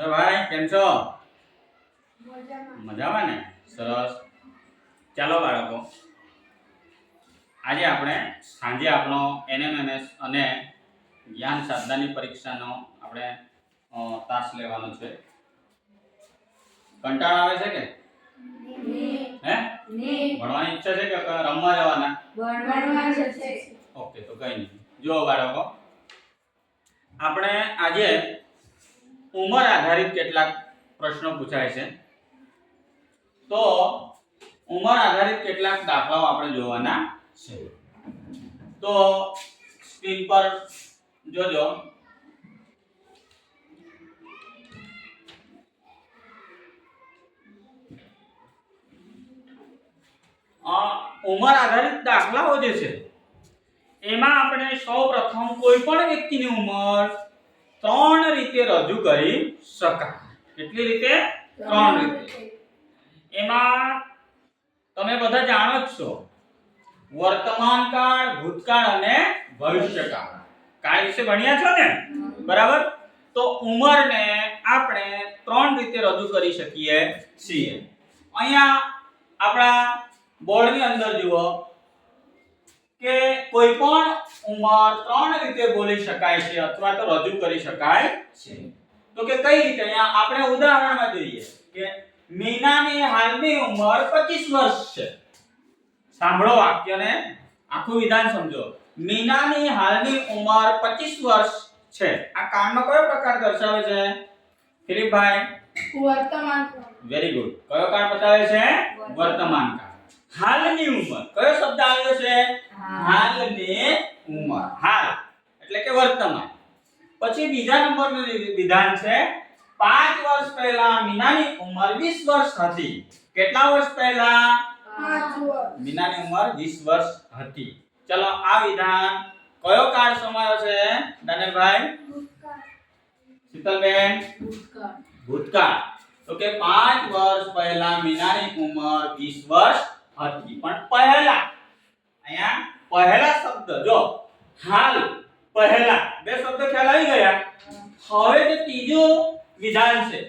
અરે ભાઈ કેમ છો? મજામાં. મજામાં ને? સરસ. ચાલો બાળકો, આજે આપણે સાંજે આપણો એનએમએમએસ અને જ્ઞાન સાધનાની પરીક્ષાનો આપણે તાસ લેવાનો છે. કંટાળો આવે છે કે હે? ભણવાની ઈચ્છા છે કે રમવા જવાના? ભણવા જશે. ઓકે, તો કઈ નહીં. જો બાળકો, આપણે આજે ઉંમર આધારિત કેટલાક પ્રશ્નો પૂછાય છે. તો ઉંમર આધારિત કેટલાક દાખલાઓ આપણે જોવાના છે. તો સ્ક્રીન પર જોજો. ઉંમર આધારિત દાખલાઓ જે છે એમાં આપણે સૌપ્રથમ કોઈ પણ વ્યક્તિની ઉંમર 3 રીતે રજૂ કરી શકાય. કેટલી રીતે? 3 રીતે. એમાં તમે બધા જાણો જ છો, વર્તમાન કાળ, ભૂતકાળ અને ભવિષ્યકાળ. કાળ વિશે ભણ્યા છો ને? બરાબર. તો ઉંમરને આપણે 3 રીતે રજૂ કરી શકીએ છીએ. અહીંયા આપણા બોર્ડની અંદર જુઓ કે કોઈ પણ ઉંમર 3 રીતે બોલી શકાય છે અથવા તો રજૂ કરી શકાય છે. તો કે કઈ રીતે? અહીંયા આપણે ઉદાહરણમાં જોઈએ કે મીનાની હાલની ઉંમર 25 વર્ષ છે. સાંભળો વાક્યને, આખું વિધાન સમજો. મીનાની હાલની ઉંમર 25 વર્ષ છે. આ કાળનો કયો પ્રકાર દર્શાવે છે ફિલિપભાઈ? વર્તમાન કાળ. Very good. કયો કાળ બતાવે છે? વર્તમાન કાળ. હાલની ઉંમર, કયો શબ્દ આવ્યો છે? હાલની ઉંમર. હાલ એટલે કે વર્તમાન. પછી બીજા નંબરનું વિધાન છે 5 વર્ષ પહેલા મીનાની ઉંમર 20 વર્ષ હતી. કેટલા વર્ષ પહેલા? 5 વર્ષ. મીનાની ઉંમર 20 વર્ષ હતી. ચલો, આ વિધાન કયો કાળ સમાયો છે દાનિલભાઈ? શીતલબેન? ભૂતકાળ. તો કે 5 વર્ષ પહેલા મીનાની ઉંમર 20 વર્ષ હતી. પણ પહેલા, અહીંયા પહેલા શબ્દ જો, હાલ, પહેલા, બે શબ્દ ખ્યાલ આવી ગયા. હવે જે ત્રીજું વિધાન છે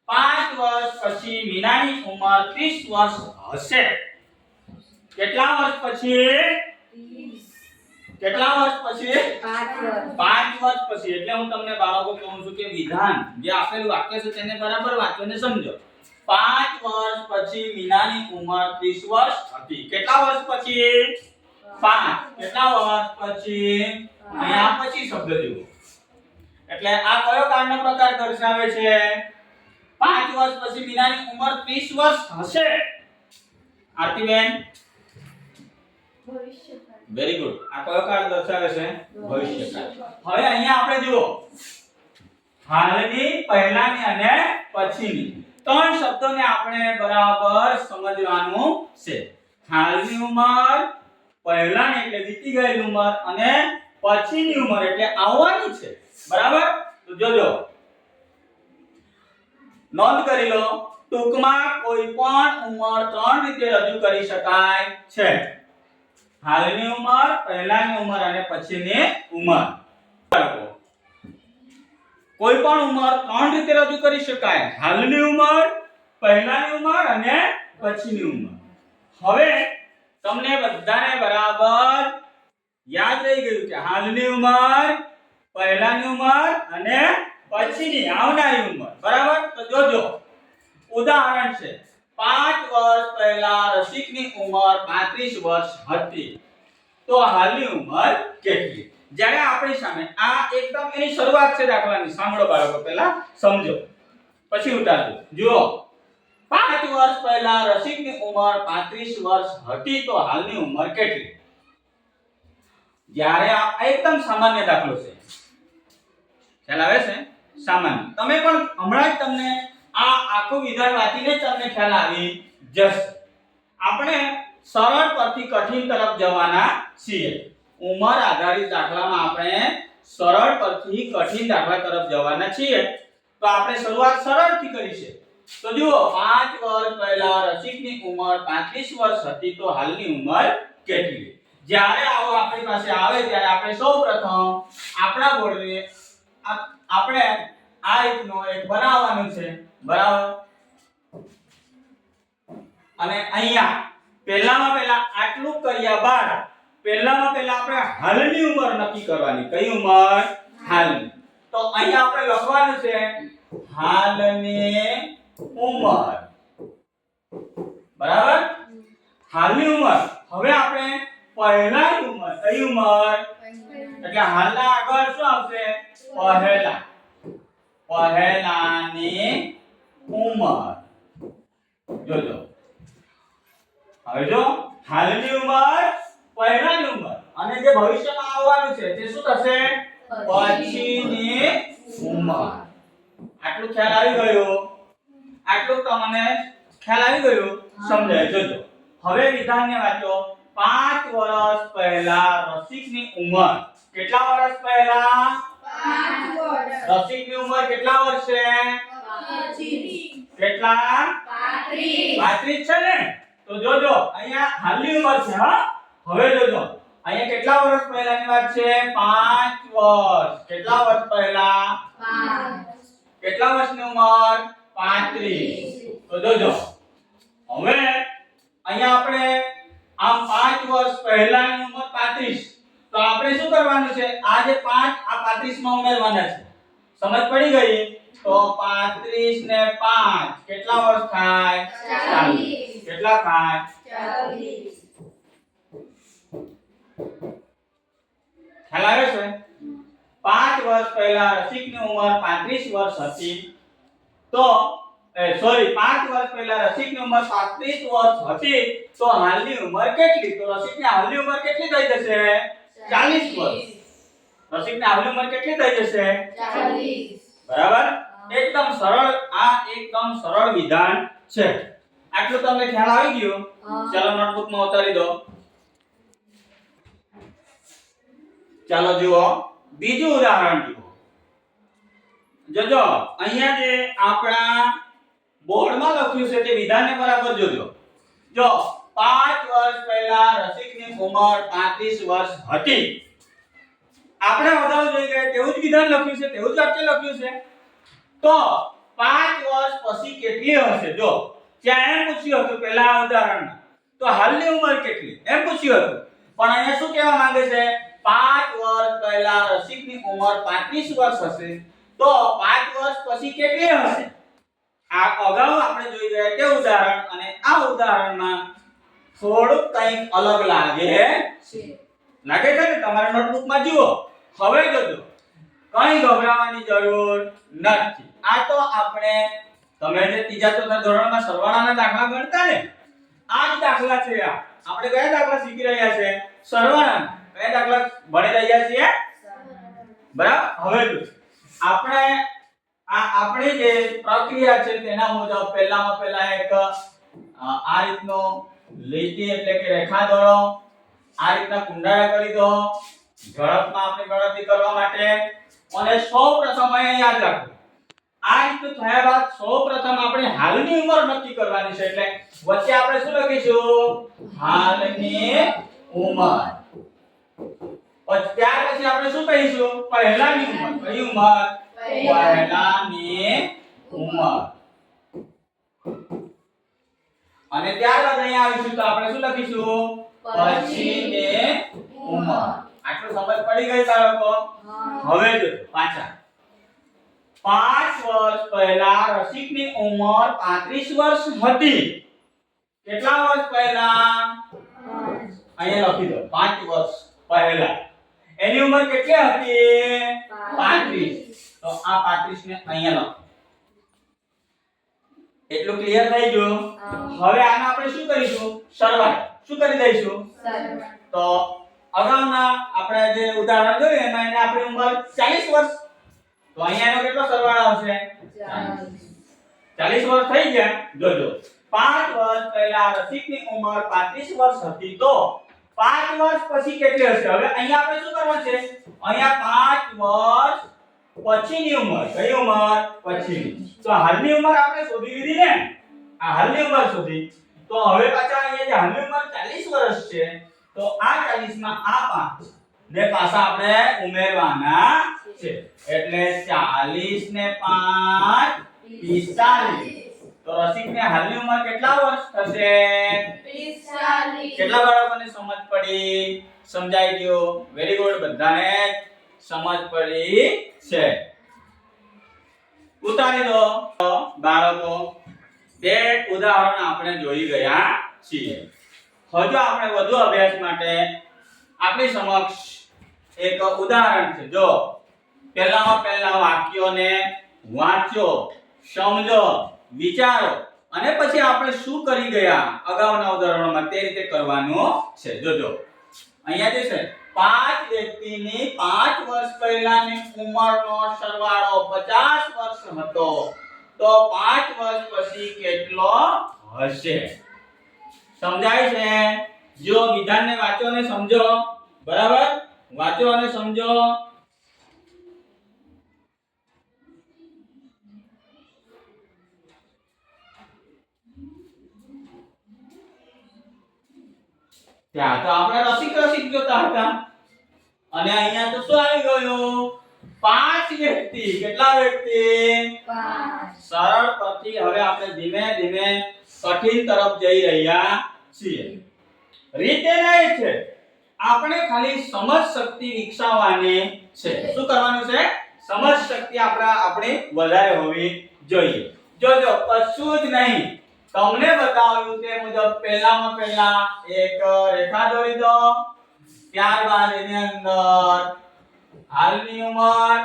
5 વર્ષ પછી મીનાની ઉંમર 30 વર્ષ હશે. કેટલા વર્ષ પછી? 30. કેટલા વર્ષ પછી? 5 વર્ષ. 5 વર્ષ પછી. એટલે હું તમને બાળકો કહું છું કે વિધાન જે આપેલું વાક્ય છે તેને બરાબર વાંચો અને સમજો. 5 વર્ષ પછી મીનાની ઉંમર 30 વર્ષ હતી. કેટલા વર્ષ પછી? 5. કેટલા વર્ષ પછી? અહીંયા પછી શબ્દ જુઓ. એટલે આ કયો કાળનો પ્રકાર દર્શાવે છે? 5 વર્ષ પછી મીનાની ઉંમર 30 વર્ષ હશે. આરતીબેન? ભવિષ્યકાળ. Very good. આ કયો કાળ દર્શાવે છે? ભવિષ્યકાળ. હવે અહીંયા આપણે જુઓ, હાલની, પહેલાની અને પછીની, 3 શબ્દોને આપણે બરાબર સમજવાનું છે. હાલની ઉંમર, પહેલાની એટલે વીતી ગયેલી ઉંમર અને પછીની ઉંમર એટલે આવવાની છે. બરાબર? તો જોજો, નોંધ કરી લો. ટૂંકમાં કોઈ પણ ઉંમર 3 રીતે રજૂ કરી શકાય છે. હાલની ઉંમર, પહેલાની ઉંમર અને પછીની ઉંમર. કોઈ પણ ઉંમર 3 રીતે રજૂ કરી શકાય. હાલની ઉંમર, પહેલાની ઉંમર અને પછીની ઉંમર. હવે તમને બધાને બરાબર યાદ રહી ગયું કે હાલની ઉંમર, પહેલાની ઉંમર અને પછીની આવનારી ઉંમર. બરાબર? તો જોજો, ઉદાહરણ છે 5 વર્ષ પહેલા રસિકની ઉંમર 35 વર્ષ હતી. તો હાલની ઉંમર કેટલી? જ્યારે આપણી સામે આ એકદમ એની શરૂઆત છે દાખલાની. સાંભળો બાળકો, પહેલા સમજો પછી ઉતારજો. જુઓ, 5 વર્ષ પહેલા રસિકની ઉંમર 35 વર્ષ હતી. તો હાલની ઉંમર કેટલી? જ્યારે આ એકદમ સામાન્ય દાખલો છે. ખ્યાલ આવે છે? સામાન્ય. તમે પણ હમણાં જ તમને આ આખું વિધાન વાંચીને તમને ખ્યાલ આવી જશે. આપણે સરળ પરથી કઠિન તરફ જવાના છીએ. ઉંમર આધારિત દાખલામાં આપણે સરળ પરથી કઠિન દાખલા તરફ જવાના છીએ. તો આપણે શરૂઆત સરળથી કરી છે. તો જુઓ, 5 વર્ષ પહેલા રસિકની ઉંમર 35 વર્ષ હતી. તો હાલની ઉંમર કેટલી? જ્યારે આવો આપણી પાસે આવે ત્યારે આપણે સૌપ્રથમ આપણા બોર્ડને આપણે આ રીતનો એક બનાવવાનું છે બરાબર અને અહીંયા પહેલા આટલું કર્યા બાદ આપણે હાલની ઉંમર નક્કી કરવાની કઈ ઉંમર હાલની તો અહીંયા આપણે લખવાનું છે હાલની ઉંમર બરાબર હાલની ઉંમર હવે આપણે પહેલાની ઉંમર કઈ ઉંમર એટલે હાલના આગળ શું આવશે પહેલાની ઉંમર જોજો હવે જો હાલની ઉંમર પહેલાની ઉંમર અને જે ભવિષ્યમાં આવવાનું છે તે શું થશે પછીની ઉંમર આટલું ખ્યાલ આવી ગયો આટલું તમને ખ્યાલ આવી ગયો સમજાય જોજો હવે વિધાનને વાંચો 5 વર્ષ પહેલા રસિકની ઉંમર કેટલા વર્ષ પહેલા 5 વર્ષ રસિકની ઉંમર કેટલા વર્ષ છે 25 કેટલા 35 છે ને તો જોજો અહીંયા હાલની ઉંમર છે હા હવે જોજો અહીંયા કેટલા વર્ષ પહેલાની વાત છે 5 વર્ષ કેટલા વર્ષ પહેલા 5 કેટલા વર્ષની ઉંમર 35 તો જોજો હવે અહીંયા આપણે આમ 5 વર્ષ પહેલાની ઉંમર 35 તો આપણે શું કરવાનું છે આ જે 5 આ 35 માં ઉમેરવાના છે સમજ પડી ગઈ તો 35 ને 5 કેટલા વર્ષ થાય 40 કેટલા થાય 40 ખ્યાલ આવે છે 5 વર્ષ પહેલા રસિકની ઉંમર 35 વર્ષ હતી તો સોરી 5 વર્ષ પહેલા રસિકની ઉંમર 35 વર્ષ હતી તો હાલની ઉંમર કેટલી તો રસિકની હાલની ઉંમર કેટલી થઈ જશે 40 વર્ષ રસિકની હાલની ઉંમર કેટલી થઈ જશે 40 બરાબર એકદમ સરળ વિધાન છે આટલું તમને ખ્યાલ આવી ગયો ચાલો નોટબુક માં ઉતારી દો ચાલો જુઓ બીજું ઉદાહરણ જુઓ જોજો અહીંયા જે આપણા બોર્ડમાં લખ્યું છે તે વિધાનને બરાબર જોજો જો 5 વર્ષ પહેલા રસિકની ઉંમર 35 વર્ષ હતી આપણે અગાઉ જોઈ ગયા તેવું જ વિધાન લખ્યું છે તેવું જ વાક્ય લખ્યું છે તો 5 વર્ષ પછી કેટલી હશે જો ત્યાં એમ પૂછ્યું હતું પહેલા ઉદાહરણમાં તો હાલની ઉંમર કેટલી એમ પૂછ્યું હતું પણ અહીંયા શું કહેવા માંગે છે 5 વર્ષ પહેલા રસિકની ઉંમર 35 વર્ષ હશે તો 5 વર્ષ પછી કેટલી હશે આ અગાઉ આપણે જોઈ ગયા તે ઉદાહરણ અને આ ઉદાહરણમાં થોડુંક કંઈક અલગ લાગે છે ને તમારા નોટબુકમાં જુઓ હવે જોજો કંઈ ગભરાવાની જરૂર નથી આ તો આપણે તમે જે ત્રીજા ચોથા ધોરણમાં સરવાળાના દાખલા ગણતા ને આ જ દાખલા છે આ આપણે કયા દાખલા શીખી રહ્યા છે સરવાળાના કયા દાખલા ભણી રહ્યા છીએ બરાબર હવે જો આપણે જે પ્રક્રિયા છે તેના મુજબ પહેલા એક આ રીતનો લીટી એટલે કે રેખા દોરો આ રીતના કુંડાળા કરી દો ઝડપમાં આપણે ગણતરી કરવા માટે અને સૌપ્રથમ અહીંયા યાદ રાખો આ રીતનું થયા બાદ સૌપ્રથમ આપણે હાલની ઉંમર નક્કી કરવાની છે એટલે વચ્ચે આપણે શું લખીશું હાલની ઉંમર ત્યાર પછી આપણે શું કહીશું પહેલાની ઉંમર કઈ ઉંમર પહેલાની ઉંમર અને ત્યારબાદ અહીંયા આવીશું તો આપણે શું લખીશું પછીની ઉંમર આટલું સમજ પડી ગઈ બાળકો હવે જો પાછા 5 વર્ષ પહેલા રસિકની ઉંમર 35 વર્ષ હતી કેટલા વર્ષ પહેલા અહીંયા લખી દો 5 વર્ષ પહેલા એની ઉંમર કેટલી હતી 35 તો આ 35 ને અહીંયા લખો એટલું ક્લિયર થઈ ગયું હવે આને આપણે શું કરીશું સરવાળો શું કરી દઈશું તો અગાઉના આપણે જે ઉદાહરણ જોયું એમાં એને આપણી ઉંમર 40 વર્ષ તો અહીંયા એનો કેટલો સરવાળો આવશે 40 વર્ષ થઈ ગયા જોજો 5 વર્ષ પહેલા રસિકની ઉંમર 35 વર્ષ હતી તો 5 વર્ષ પછી કેટલી હશે હવે અહીંયા આપણે શું કરવાનું છે અહીંયા 5 વર્ષ પછીની ઉંમર કઈ ઉંમર પછીની તો હાલની ઉંમર આપણે શોધી લીધી ને આ હાલની ઉંમર શોધી તો હવે પાછા અહીંયા જે હાલની ઉંમર 40 વર્ષ છે તો આ 40 માં આ 5 ને પાછા આપણે ઉમેરવાના છે એટલે 40 ને 5 45 તો રસિકને હાલની ઉંમર કેટલા વર્ષ થશે? 45 કેટલા બાળકોને સમજ પડી? સમજાઈ ગયું? વેરી ગુડ, બધાને સમજ પડી છે. ઉતારી દો બાળકો. બે ઉદાહરણ આપણે જોઈ ગયા છીએ. હજુ આપણે વધુ અભ્યાસ માટે આપણી સમક્ષ એક ઉદાહરણ છે. જો પહેલામાં પહેલા વાક્યોને વાંચો, સમજો, વિચારો અને પછી આપણે શું કરી ગયા અગાઉના ઉદાહરણોમાં તે રીતે કરવાનું છે. જોજો અહીંયા જે છે 5 વ્યક્તિની 5 વર્ષ પહેલાની ઉંમરનો સરવાળો 50 વર્ષ હતો તો 5 વર્ષ પછી કેટલો હશે? સમજાય છે? જો વિધાનને વાંચો અને સમજો. બરાબર, વાંચો અને સમજો. ત્યાં તો આપણે રસિક જોતા હતા અને અહીંયા તો શું આવી ગયું? 5 વ્યક્તિ. કેટલા વ્યક્તિ? 5 સરળ પરથી હવે આપણે ધીમે ધીમે કઠિન તરફ જઈ રહ્યા છીએ. રીત એ નહીં છે, આપણે ખાલી સમજ શક્તિ વિકસાવવાની છે. શું કરવાનું છે? સમજ શક્તિ આપણે વધારે હોવી જોઈએ. જોજો કશું જ નહીં, તમને બતાવ્યું તે મુજબ પહેલામાં પહેલા એક રેખા દોરી દો. ત્યારબાદ એની અંદર હાલની ઉંમર,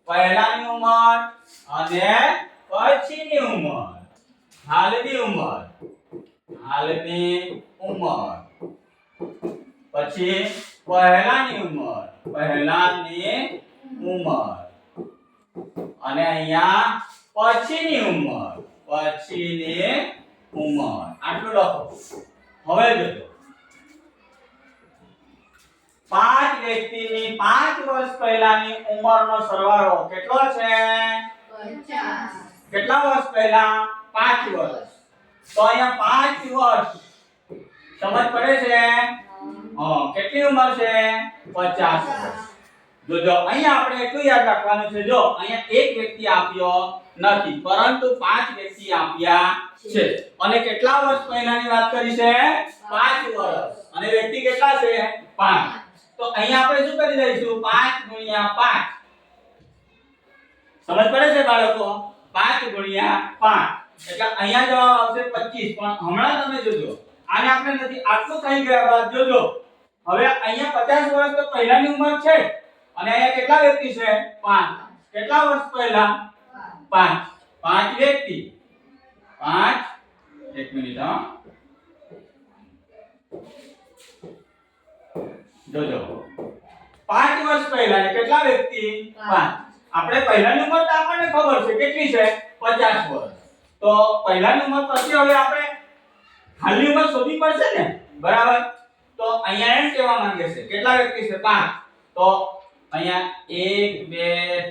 પહેલાની ઉંમર અને પછીની ઉંમર. હાલની ઉંમર, હાલની ઉંમર, પછી પહેલાની ઉંમર, પહેલાની ઉંમર અને અહીંયા પછીની ઉંમર, પછીની ઉંમર. આટલું લખો. હવે જોજો 5 વ્યક્તિની 5 વર્ષ પહેલાની ઉંમરનો સરવાળો કેટલો છે? 50 કેટલા વર્ષ પહેલા? 5 વર્ષ. તો અહીંયા 5 વર્ષ. સમજ પડે છે? કેટલી ઉંમર છે? 50 વર્ષ. જોજો અહીંયા આપણે એટલું યાદ રાખવાનું છે. જો અહીંયા એક વ્યક્તિ આપ્યો નથી પરંતુ 5 વ્યક્તિ આપ્યા છે અને કેટલા વર્ષ પહેલાની વાત કરી છે? 5 વર્ષ. અને વ્યક્તિ કેટલા છે? 5. તો અહીંયા આપણે શું કરી દઈશું? 5 ગુણ્યા 5. સમજ પડે છે બાળકો? 5 ગુણ્યા 5 એટલે અહીંયા જવાબ આવશે 25. પણ હમણાં તમે જોજો, આને આપણે નથી, આટલું થઈ ગયા બાદ જોજો હવે અહીંયા 50 વર્ષ તો પહેલાની ઉંમર છે અને અહીંયા કેટલા વ્યક્તિ છે? 5. કેટલા વર્ષ પહેલા? 5. 5 વ્યક્તિ. 5 એક મિનિટ હા જોજો 5 વર્ષ પહેલા ને કેટલા વ્યક્તિ? 5. આપણે પહેલાની ઉંમર તો આપણને ખબર છે કેટલી છે? 50 વર્ષ. તો પહેલાની ઉંમર પછી હવે આપણે હાલની ઉંમર શોધવી પડશે ને? બરાબર. તો અહીંયા એમ કહેવા માંગે છે કેટલા વ્યક્તિ છે? 5. તો અહીંયા 1 2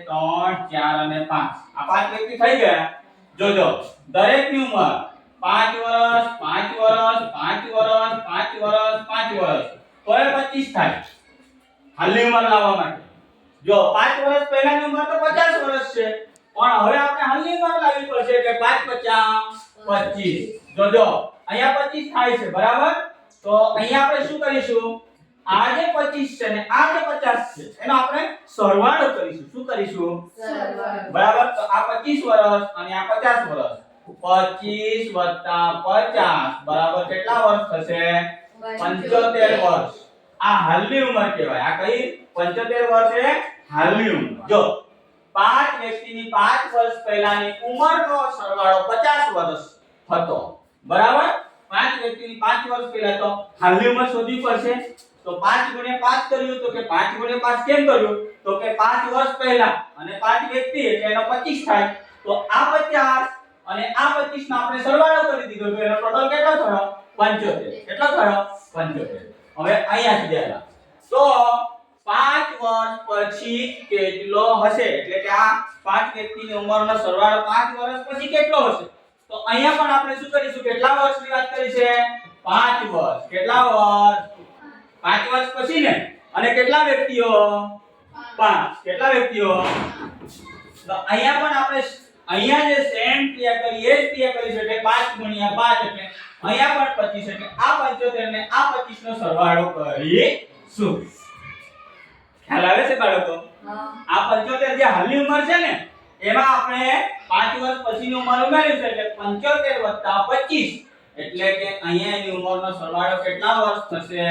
3 4 અને 5. આ 5 વ્યક્તિ થઈ ગયા. જોજો દરેકની ઉંમર 5 વર્ષ 5 વર્ષ 5 વર્ષ 5 વર્ષ 5 વર્ષ તો એ 25 થાય હાલની ઉંમર લાવવા માટે. જો 5 વર્ષ પહેલાની ઉંમર તો 50 વર્ષ છે પણ હવે આપણે હાલની ઉંમર લાવવી પડશે એટલે 5 50 25. જોજો અહીંયા 25 થાય છે. બરાબર. તો અહીંયા આપણે શું કરીશું? આ જે 25 છે ને આ જે 50 છે એનો આપણે સરવાળો કરીશું. શું કરીશું? સરવાળો. બરાબર. તો આ 25 વર્ષ અને આ 50 વર્ષ. 25 + 50 બરાબર કેટલા વર્ષ થશે? 75 વર્ષ. આ હાલની ઉંમર કહેવાય. આ કઈ? 75 વર્ષ એ હાલની ઉંમર. જો 5 વ્યક્તિની 5 વર્ષ પહેલાની ઉંમરનો સરવાળો 50 વર્ષ હતો. બરાબર. 5 વ્યક્તિની 5 વર્ષ પહેલા તો હાલની ઉંમર શોધવી પડશે. તો 5 ગુણ્યા 5 કર્યું તો કે 5 ગુણ્યા 5 કેમ કર્યું? તો કે 5 વર્ષ પહેલા અને 5 વ્યક્તિ એટલે એનો 25 થાય. તો આ 50 અને આ 25 નો આપણે સરવાળો કરી દીધો તો એનો ટોટલ કેટલો થયો? 75. કેટલો થયો? 75. હવે અહીંયા સુધી આવ્યા. તો 5 વર્ષ પછી કેટલો હશે? એટલે કે આ 5 વ્યક્તિની ઉંમરનો સરવાળો 5 વર્ષ પછી કેટલો હશે? તો અહીંયા પણ આપણે શું કરીશું? કેટલા વર્ષની વાત કરી છે? 5 વર્ષ. કેટલા વર્ષ? 5 વર્ષ પછી ને. અને કેટલા વ્યક્તિઓ? 5 5 કેટલા વ્યક્તિઓ? તો અહીંયા પણ આપણે અહીંયા જે સેમ ક્રિયા કરી એ જ ક્રિયા કરી છે એટલે 5 ગુણ્યા 5 એટલે અહીંયા પણ 25 એટલે આ 75 ને આ 25 નો સરવાળો કરીશું. ખ્યાલ આવે છે બાળકો? આ 75 જે હાલની ઉંમર છે ને એમાં આપણે 5 વર્ષ પછીની ઉંમર ઉમેરી છે એટલે 75 વત્તા 25 એટલે કે અહીંયા એની ઉંમરનો સરવાળો કેટલા વર્ષ થશે?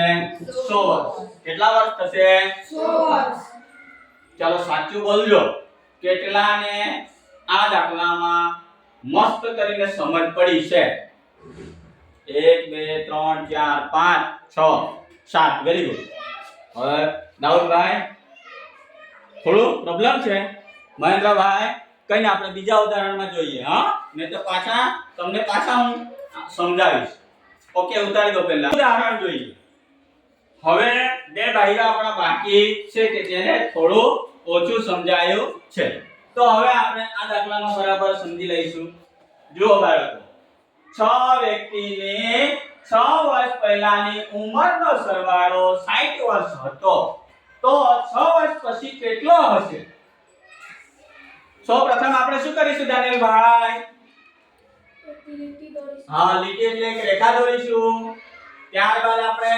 100 વર્ષ. કેટલા વર્ષ થશે? 100 વર્ષ. ચાલો સાચું બોલજો. કેટલાને આ દાખલામાં મસ્ત કરીને સમજ પડી છે? 1 2 3 4 5 6 7 વેરી ગુડ. હવે દાઉદભાઈ થોડું પ્રોબ્લેમ છે. મહેન્દ્રભાઈ કઈને આપણે બીજા ઉદાહરણમાં જોઈએ. હા ને તો તમને પાછા હું સમજાવીશ. ઓકે ઉતારી દો પહેલા ઉદાહરણ જોઈએ. હવે બે ભાઈઓ આપણા બાકી છે કે જેને થોડું ઓછું સમજાયું છે. તો હવે આપણે આ દાખલામાં બરાબર સમજી લઈશું. જુઓ બાળકો 6 વ્યક્તિની 6 વર્ષ પહેલાની ઉંમરનો સરવાળો 60 વર્ષ હતો તો 6 વર્ષ પછી કેટલો હશે? સૌપ્રથમ આપણે શું કરીશું દાનિયેલભાઈ? હા લીટી એટલે એક રેખા દોરીશું. ત્યારબાદ આપણે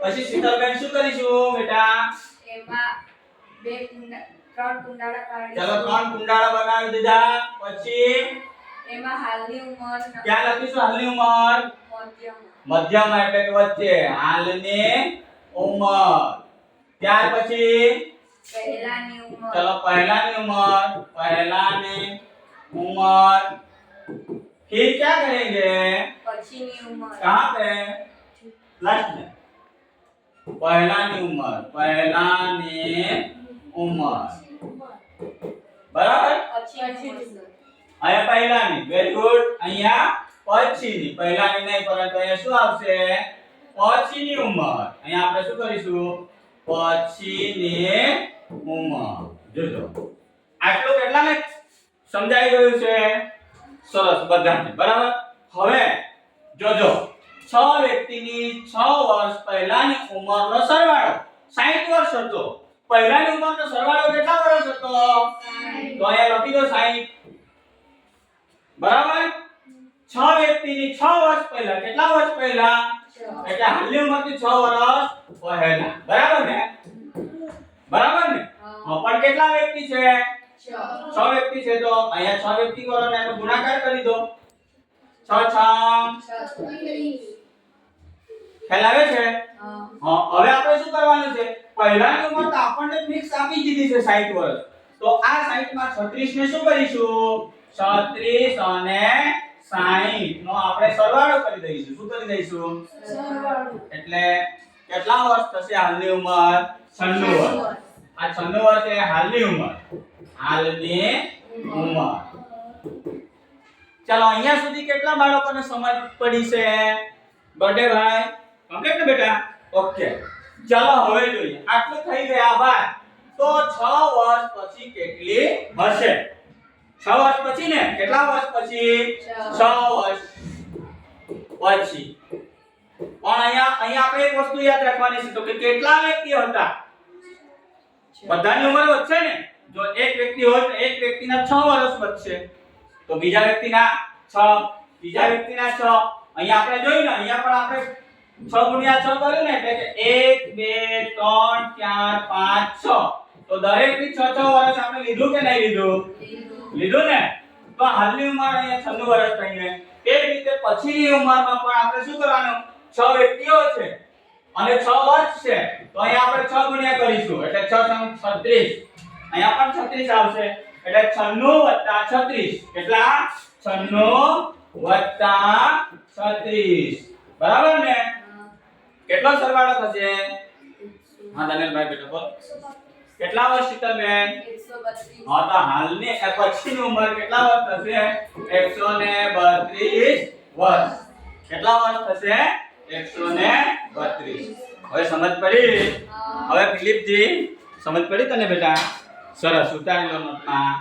પછી શીતલબેન શું કરીશું બેટા? એમાં 3 કુંડાળા પાડીશું. ચલો 3 કુંડાળા બનાવી દીધા. પછી એમાં હાલની ઉંમર ક્યાં લખીશું? હાલની ઉંમર મધ્યમાં એટલે કે વચ્ચે હાલની ઉંમર. ત્યાર પછી પહેલાની ઉંમર. चलो पहलानी उम्र फिर क्या करेंगे? पछीनी उम्र. कहाँ पे? लास्ट में पहलानी उम्र बराबर. पछीनी उम्र. અહીંયા પહેલાની વેરી ગુડ. અહીંયા પછીની પહેલાની નહીં પરંતુ અહીંયા શું આવશે? પછીની ઉંમર. અહીંયા આપણે શું કરીશું? પછીની ઉંમર. જોજો આટલું કેટલાને સમજાઈ ગયું છે? સરસ બધાને બરાબર. હવે જોજો 6 વ્યક્તિની 6 વર્ષ પહેલાની ઉંમરનો સરવાળો 60 વર્ષ હતો. પહેલાની ઉંમરનો સરવાળો કેટલા વર્ષ હતો? તો અહીંયા લખી દો 60 બરાબર. 6 વ્યક્તિની 6 વર્ષ પહેલા કેટલા વર્ષ પહેલા? એટલે હાલની ઉંમરથી 6 વર્ષ પહેલા. બરાબર ને? બરાબર ને? પણ કેટલા વ્યક્તિ છે? 6 વ્યક્તિ છે તો અહીંયા 6 વ્યક્તિ કરો ને એનો ગુણાકાર કરી દો. 6 6 ખ્યાલ આવે છે? હા હવે આપણે શું કરવાનું છે? પહેલાની ઉંમર તો આપણને ફિક્સ આપી દીધી છે 60 વર્ષ. તો આ 60 માં 36 ને શું કરીશું? 36 અને 60 નો આપણે સરવાળો કરી દઈશું. શું કરી દઈશું? સરવાળો. એટલે કેટલા વર્ષ થશે હાલની ઉંમર? 96 વર્ષ. આ 96 વર્ષ એ હાલની ઉંમર. ચાલો અહીંયા સુધી કેટલા બાળકોને સમજ પડી છે? બર્થડે ભાઈ કમ્પ્લીટ ને બેટા? ઓકે ચાલો હવે જોઈએ. આટલું થઈ ગયા બાદ તો 6 વર્ષ પછી કેટલી હશે? 6 વર્ષ પછી ને કેટલા વર્ષ પછી? 6 વર્ષ પછી. પણ અહીંયા આપણે એક વસ્તુ યાદ રાખવાની છે તો કે કેટલા વ્યક્તિઓ હતા? બધાની ઉંમર વધશે ને. જો એક વ્યક્તિ હોય તો એક વ્યક્તિના 6 વર્ષ વધશે તો બીજા વ્યક્તિના 6, બીજા વ્યક્તિના 6. અહીંયા આપણે જોયું ને અહીંયા પણ આપણે 6 ગુણ્યા 6 કર્યું ને એટલે કે 1 2 3 4 5 6 તો દરેકની 6 વર્ષ આપણે લીધું કે નહીં લીધું? લીધું ને. તો હાલની ઉંમર અહીંયા 96 વર્ષ થઈને તે જ રીતે પછીની ઉંમરમાં પણ આપણે શું કરવાનું? 6 વ્યક્તિઓ છે અને 6 વર્ષ છે તો અહીંયા આપણે 6 ગુણ્યા કરીશું એટલે 6 × 36. અહીંયા પણ 36 આવશે એટલે 96 + 36 કેટલા? 96 + 36 બરાબર ને? કેટલો સરવાળો થશે? હા દાનિયેલભાઈ બેટા બોલ. કેટલા વર્ષ શીતલબેન? 132. હા તો હાલની પછીની ઉંમર કેટલા વર્ષ થશે? 132 વર્ષ. કેટલા વર્ષ થશે? 132. હવે સમજ પડી? હવે ફિલિપજી સમજ પડી તને બેટા? સરસ ઉતારી લો નોટમાં.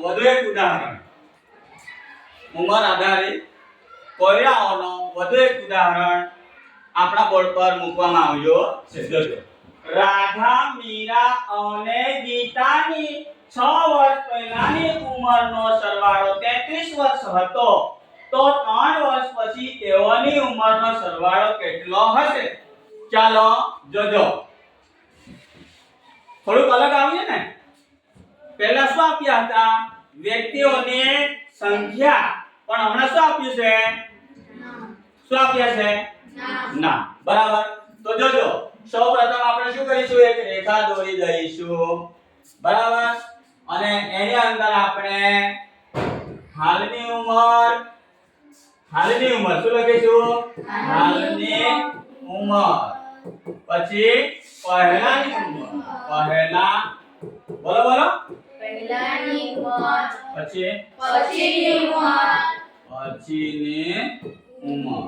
વધુ એક ઉદાહરણ. ઉંમર આધારિત કોયડાઓનો વધુ એક ઉદાહરણ આપણા બોર્ડ પર મૂકવામાં આવ્યો છે. જોજો, રાધા, મીરા અને ગીતાની 6 વર્ષ પહેલાની ઉંમરનો સરવાળો 33 વર્ષ હતો. તો 3 વર્ષ પછી તેઓની ઉંમરનો સરવાળો કેટલો હશે? ચાલો જોજો. થોડુંક અલગ આવ્યું ને. પહેલા શું આપ્યા હતા? વ્યક્તિઓની સંખ્યા. પણ હમણાં શું આપ્યું છે? શું આપ્યા છે? ના. બરાબર. તો જોજો, સૌપ્રથમ આપણે શું કરીશું? એક રેખા દોરી દઈશું. બરાબર. અને એની અંદર આપણે હાલની ઉંમર શું લખીશું? હાલની ઉંમર. પછી પહેલાની ઉંમર. બોલો બોલો. પહેલાની ઉંમર, પછી પછીની ઉંમર, પછીની ઉંમર.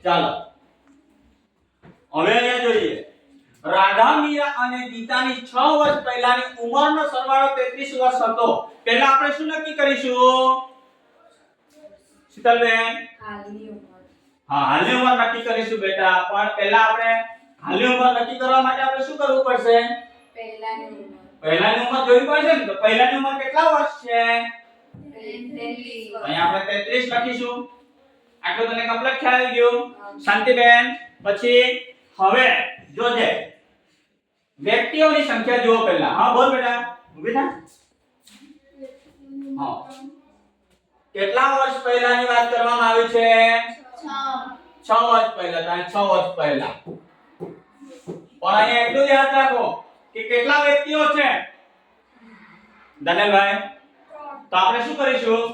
ચાલો હવે અહીંયા જોઈએ. રાધા, મીરા અને ગીતાની 6 વર્ષ પહેલાની ઉંમરનો સરવાળો 33 વર્ષ હતો. પહેલા આપણે શું નક્કી કરીશું? શીતલબેન, હાલની ઉંમર, હા, હાલની ઉંમર નક્કી કરીશું બેટા. પણ પહેલા આપણે હાલની ઉંમર નક્કી કરવા માટે આપણે શું કરવું પડશે? પહેલાની ઉંમર, પહેલાની ઉંમર જોવી પડશે ને. તો પહેલાની ઉંમર કેટલા વર્ષ છે? 33 અહીંયા આપણે 33 લખીશું. આટલું તને કમ્પ્લીટ ખ્યાલ આવી ગયો? શાંતિબેન, પછી હવે જોજે વ્યક્તિઓની સંખ્યા જુઓ પહેલા. હા બોલ બેટા, ઊભી થા. હા, કેટલા વર્ષ પહેલાની વાત કરવામાં આવી છે? 6 વર્ષ પહેલા. તો 6 વર્ષ પહેલા. પણ અહીંયા એટલું યાદ રાખો કે કેટલા વ્યક્તિઓ છે? દનેલભાઈ, તો આપણે શું કરીશું?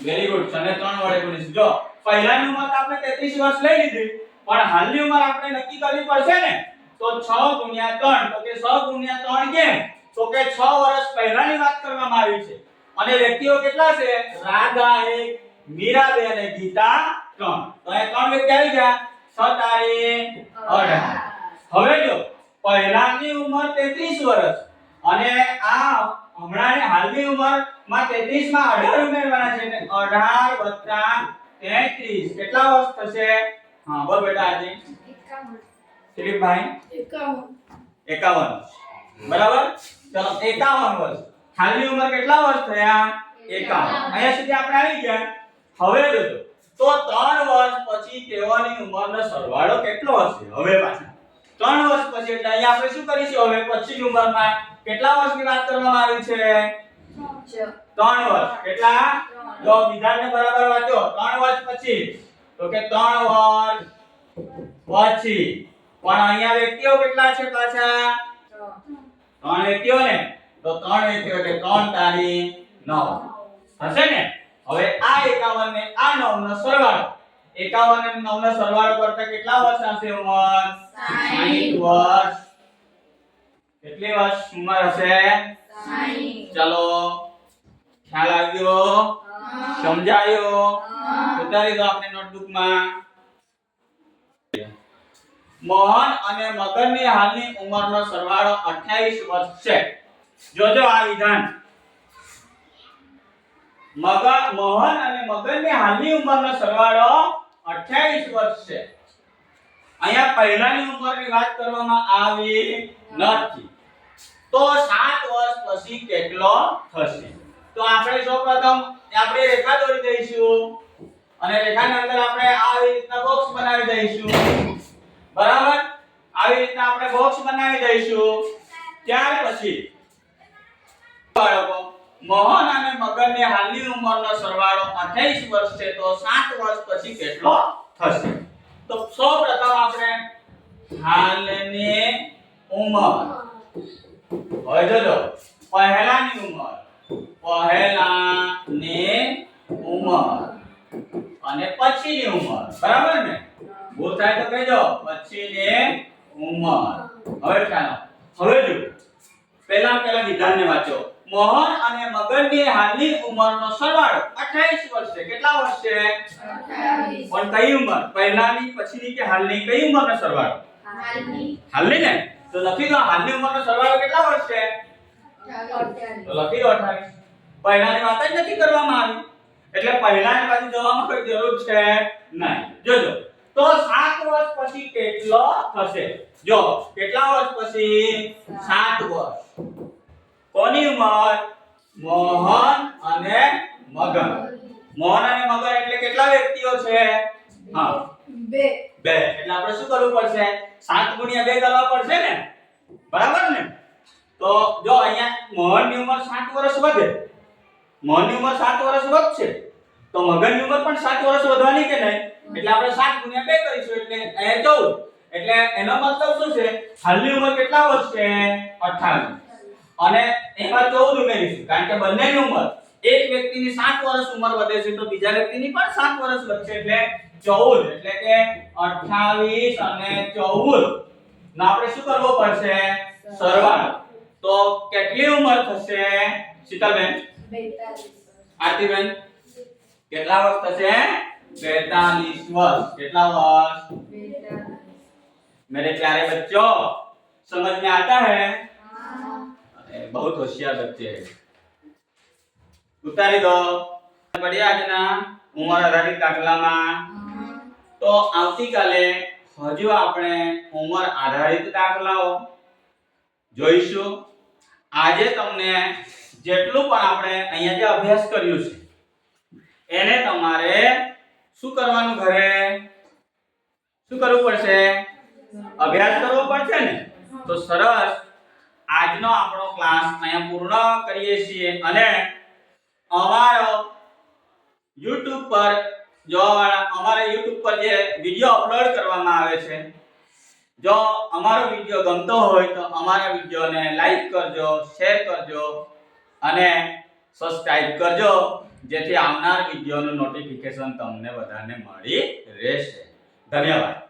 Very good. 6 ને 3 વડે ગુણીશું. જો પહેલાની ઉંમર તો આપણે 33 વર્ષ લઈ લીધી, પણ હાલની ઉંમર આપણે નક્કી કરવી પડશે ને. તો 6 ગુણ્યા 3. તો કે 6 ગુણ્યા 3 કેમ? તો કે 6 વર્ષ પહેલાની વાત કરવામાં આવી છે. અને વ્યક્તિઓ કેટલા છે? રાધા 1, મીરા 2 અને ગીતા 3. તો એ 3 વ્યક્તિ આવી ગયા. 6 તારીખ 18. હવે જો પહેલાની ઉંમર 33 વર્ષ અને આ હમણાં હાલની ઉંમર માં 33 માં 18 ઉમેરવાના છે. એટલે 18 + 33 કેટલા વર્ષ થશે? હા બોલ બેટા આજે. 51, દિલીપભાઈ 51. બરાબર. ચલો 51 વર્ષ. હાલની ઉંમર કેટલા વર્ષ થયા? 51. અહીંયા સુધી આપણે આવી ગયા. હવે જોજો, તો 3 વર્ષ પછી તેઓની ઉંમરનો સરવાળો કેટલો હશે? હવે પાછા 3 વર્ષ પછી એટલે અહીંયા આપણે શું કરીશું? હવે પછીની ઉંમરમાં કેટલા વર્ષની વાત કરવામાં આવી છે? 3 વર્ષ. કેટલા? જો વિધાનને બરાબર વાંચો. 3 વર્ષ પછી. તો કે 3 વર્ષ પછી. પણ અહીંયા વ્યક્તિઓ કેટલા છે પાછા? 3 વ્યક્તિઓ ને. તો 3 વ્યક્તિઓ એટલે 3 તારીખ 9 થશે ને. હવે આ 51 ને આ 9 નો સરવાળો. 51 અને 9 નો સરવાળો કરતા કેટલા વર્ષ આવશે ઉંમર? 60 વર્ષ. કેટલી વર્ષ ઉંમર હશે? 60. ચલો ખ્યાલ આવ્યો? સમજાયો? ઉતારી દો આપણે નોટબુકમાં. મોહન અને મગનની હાલની ઉંમરનો સરવાળો 28 વર્ષ છે. જોજો આ વિધાન. મોહન અને મગનની હાલની ઉંમરનો સરવાળો 28 વર્ષ છે. અહીંયા પહેલાની ઉંમરની વાત કરવામાં આવી નથી. તો 7 વર્ષ પછી કેટલો થશે? તો આપણે સૌપ્રથમ આપણે રેખા દોરી દઈશું અને રેખાની અંદર આપણે આવી રીતના બોક્સ બનાવી દઈશું. બરાબર. આવી રીતના આપણે બોક્સ બનાવી દઈશું. ત્યાર પછી બાળકો, મોહન અને મગનની હાલની ઉંમરનો સરવાળો 28 વર્ષ છે. તો 7 વર્ષ પછી કેટલો થશે? તો સૌપ્રથમ આપણે હાલની ઉંમર. હવે જોજો, પહેલાની ઉંમર અને પછીની ઉંમર. બરાબર ને? ભૂલ થાય તો કહેજો. પછીની ઉંમર. હવે ખ્યાલ. હવે જો પહેલા વિધાનને વાંચો. મોહન અને મગનની હાલની ઉંમરનો સરવાળો 28 વર્ષ છે. કેટલા વર્ષ છે? 28. પણ કઈ ઉંમર? પહેલાની, પછીની કે હાલની? કઈ ઉંમરનો સરવાળો? હાલની ને. તો લખી દો હાલની ઉંમરનો સરવાળો કેટલા વર્ષ છે? તો લખી દો 28. પહેલાની વાત જ નથી કરવામાં આવી. એટલે પહેલાની બાજુ જવામાં કોઈ જરૂર છે નહીં. જોજો તો 7 વર્ષ પછી કેટલો થશે? જો કેટલા વર્ષ પછી? 7 વર્ષ. કોની ઉંમર? મોહન અને મગન. મોહન અને મગન એટલે કેટલા વ્યક્તિઓ છે? હા, 2. એટલે આપણે શું કરવું પડશે? 7 ગુણ્યા 2 કરવા પડશે ને, બરાબર ને? તો જો અહીંયા મોહનની ઉંમર 7 વર્ષ વધે, મોહનની ઉંમર 7 વર્ષ વધશે તો મગનની ઉંમર પણ 7 વર્ષ વધવાની કે નહીં? એટલે આપણે 7 ગુણ્યા 2 કરીશું એટલે અહીંયા 14. એટલે એનો મતલબ શું છે? હાલની ઉંમર કેટલા વર્ષ છે? 28. અને એમાં 14 ઉમેરીશું કારણ કે બંનેની ઉંમર, એક વ્યક્તિની 7 વર્ષ ઉંમર વધે છે તો બીજા વ્યક્તિની પણ 7 વર્ષ વધશે એટલે 14. એટલે કે 28 અને 14 નો આપણે શું કરવો પડશે? સરવાળો. તો કેટલી ઉંમર થશે શીતલબેન? 42. આરતીબેન કેટલા વર્ષ થશે? 42 વર્ષ. કેટલા વર્ષ? 42. मेरे प्यारे बच्चों, समझ में आता है? हाँ. अरे बहुत होशियार बच्चे हैं. ઉતારી દો. बढ़िया આજના ઉંમર આધારિત દાખલામાં. તો આવતીકાલે હજુ આપણે ઉંમર આધારિત દાખલાઓ જોઈશું. આજે તમને જેટલું પણ આપણે અહીંયા જે અભ્યાસ કર્યું છે એને તમારે શું કરવાનું? ઘરે શું કરવું પડશે? અભ્યાસ કરવો પડશે ને. તો સરસ, આજનો આપણો ક્લાસ અહીંયા પૂર્ણ કરીએ છીએ અને અમારો YouTube પર અમારા YouTube પર જે વિડિયો અપલોડ કરવામાં આવે છે, જો અમારો વિડિયો ગમતો હોય તો અમારા વિડિયોને લાઈક કરજો, શેર કરજો અને સબસ્ક્રાઇબ કરજો જેથી આવનાર વિડિયોનું નોટિફિકેશન તમને બધાને મળી રહેશે. ધન્યવાદ.